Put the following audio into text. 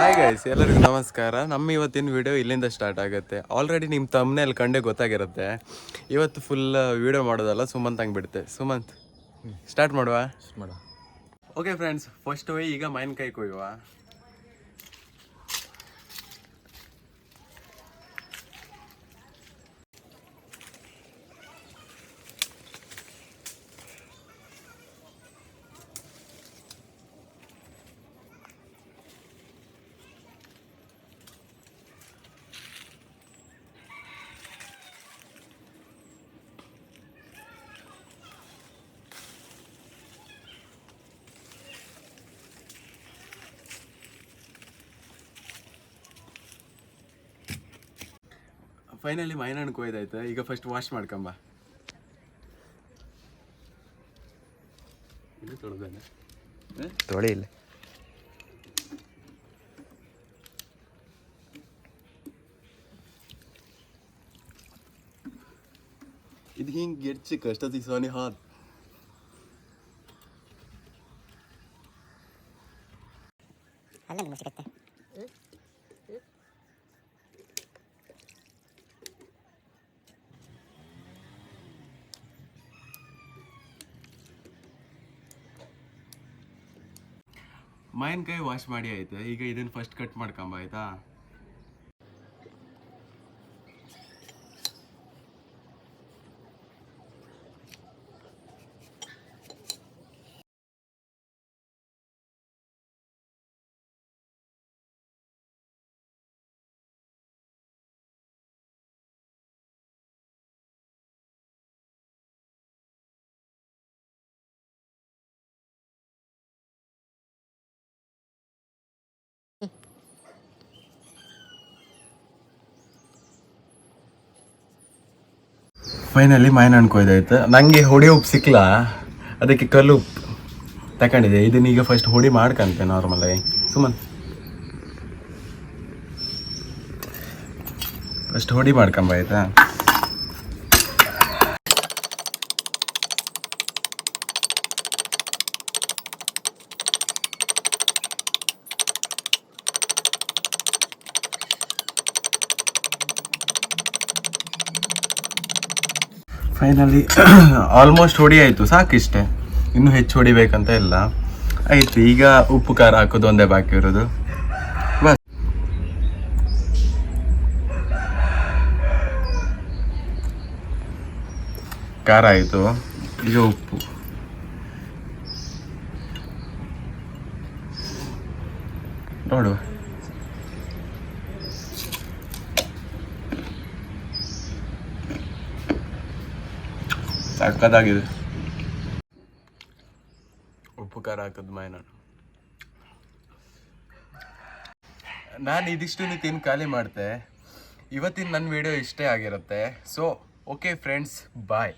Hi guys, ಎಲ್ಲರಿಗೂ ನಮಸ್ಕಾರ. ನಮ್ಮ ಇವತ್ತಿನ ವಿಡಿಯೋ ಇಲ್ಲಿಂದ ಸ್ಟಾರ್ಟ್ ಆಗುತ್ತೆ. ಆಲ್ರೆಡಿ ನಿಮ್ಮ ತಮ್ಮನೇಲಿ ಕಂಡೇ ಗೊತ್ತಾಗಿರುತ್ತೆ. ಇವತ್ತು ಫುಲ್ ವಿಡಿಯೋ ಮಾಡೋದಲ್ಲ, ಸುಮಂತ್ ಹಂಗೆ ಬಿಡುತ್ತೆ. ಸುಮಂತ್ ಸ್ಟಾರ್ಟ್ ಮಾಡುವ. ಓಕೆ ಫ್ರೆಂಡ್ಸ್, ಫಸ್ಟ್ ಹೋಗಿ ಈಗ ಮಾವಿನಕಾಯಿ ಕೊಯ್ಯುವ. ಫೈನಲಿ ಮಾವಿನಹಣ್ಣು ಕೊಯ್ದಾಯ್ತು. ಈಗ ಫಸ್ಟ್ ವಾಶ್ ಮಾಡ್ಕೊಂಬ. ಇದು ತೊಳೆದಾನೆ, ತೊಳಿ ಇಲ್ಲ. ಇದು ಹಿಂಗೆ ಗೆಡ್ಚಿ ಕಷ್ಟ ಸಿಕ್ಸೋನಿ ಹಾತ್. ಅಲ್ಲ ಮುಚ್ಚಿರುತ್ತೆ. ಮಾವಿನಕಾಯಿ ವಾಶ್ ಮಾಡಿ ಆಯ್ತು. ಈಗ ಇದನ್ನು ಫಸ್ಟ್ ಕಟ್ ಮಾಡ್ಕೊಂಬ, ಆಯ್ತಾ? ಫೈನಲಿ ಮಾವಿನಹಣ್ಣು ಕೊಯ್ದಾಯ್ತು. ನನಗೆ ಹೊಡಿ ಉಪ್ಪು ಸಿಕ್ಲ, ಅದಕ್ಕೆ ಕಲ್ಲು ಉಪ್ಪು ತಗೊಂಡಿದೆ. ಇದನ್ನ ಈಗ ಫಸ್ಟ್ ಹೊಡಿ ಮಾಡ್ಕಂತೆ ನಾರ್ಮಲಾಗಿ. ಸುಮನ್ ಫಸ್ಟ್ ಹೊಡಿ ಮಾಡ್ಕೊಂಬ, ಆಯ್ತಾ? ಫೈನಲಿ ಆಲ್ಮೋಸ್ಟ್ ಹೊಡಿ ಆಯಿತು, ಸಾಕಿಷ್ಟೇ. ಇನ್ನೂ ಹೆಚ್ಚು ಹೊಡಿಬೇಕಂತ ಇಲ್ಲ. ಆಯ್ತು, ಈಗ ಉಪ್ಪು ಖಾರ ಹಾಕೋದು ಒಂದೇ ಬಾಕಿ ಇರೋದು. ಬಸ್ ಖಾರ ಆಯಿತು, ಈಗ ಉಪ್ಪು. ನೋಡುವ. ಸಕ್ಕತ್ತಾಗಿದೆ. ಉಪ್ಪು ಖಾರ ಹಾಕೋದು ಮಾವಿನಹಣ್ಣು. ನಾನು ಇದಿಷ್ಟು ತಿಂದು ಖಾಲಿ ಮಾಡ್ತೆ. ಇವತ್ತಿನ ನನ್ನ ವಿಡಿಯೋ ಇಷ್ಟೇ ಆಗಿರುತ್ತೆ. ಸೊ ಓಕೆ ಫ್ರೆಂಡ್ಸ್, ಬಾಯ್.